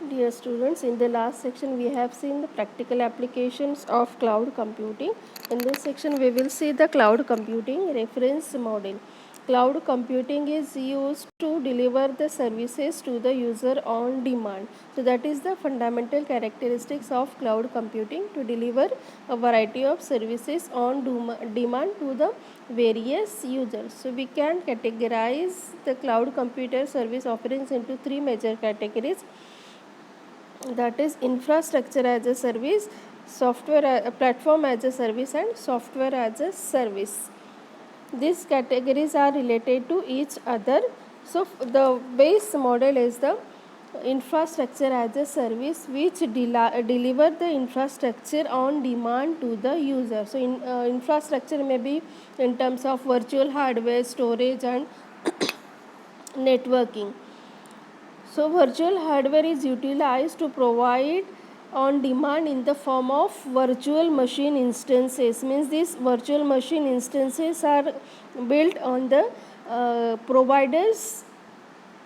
Dear students, in the last section we have seen the practical applications of cloud computing. In this section we will see the cloud computing reference model. Cloud computing is used to deliver the services to the user on demand. So that is the fundamental characteristics of cloud computing, to deliver a variety of services on demand to the various users. So we can categorize the cloud computer service offerings into three major categories, that is infrastructure as a service, software platform as a service, and software as a service. These categories are related to each other. So the base model is the infrastructure as a service, which deliver the infrastructure on demand to the user. So infrastructure may be in terms of virtual hardware, storage, and networking. So virtual hardware is utilized to provide on demand in the form of virtual machine instances. Means these virtual machine instances are built on the providers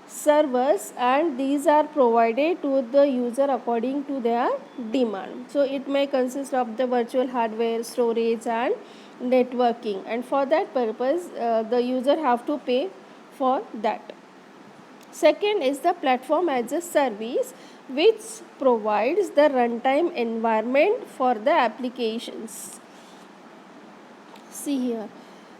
servers, and these are provided to the user according to their demand. So it may consist of the virtual hardware, storage, and networking, and for that purpose the user have to pay for that. Second is the platform as a service, which provides the runtime environment for the applications. See here.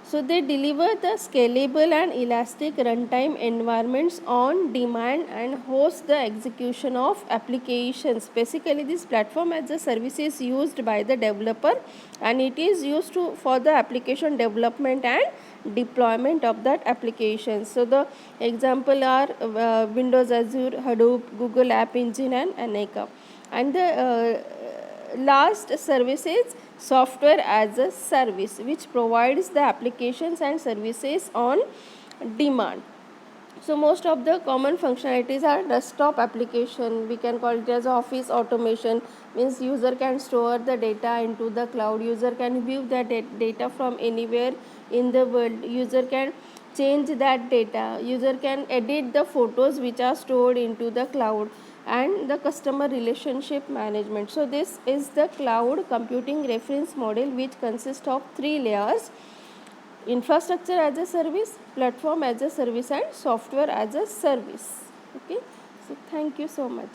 So they deliver the scalable and elastic runtime environments on demand and host the execution of applications. Basically, this platform as a service is used by the developer, and it is used for the application development and deployment of that application. So the example are Windows, Azure, Hadoop, Google App Engine, and Aneka. And the last service is software as a service, which provides the applications and services on demand. So most of the common functionalities are desktop application. We can call it as office automation. Means user can store the data into the cloud. User can view that data from anywhere in the world. User can change that data. User can edit the photos which are stored into the cloud, and the customer relationship management. So this is the cloud computing reference model, which consists of three layers: infrastructure as a service, platform as a service, and software as a service. Okay, so thank you so much.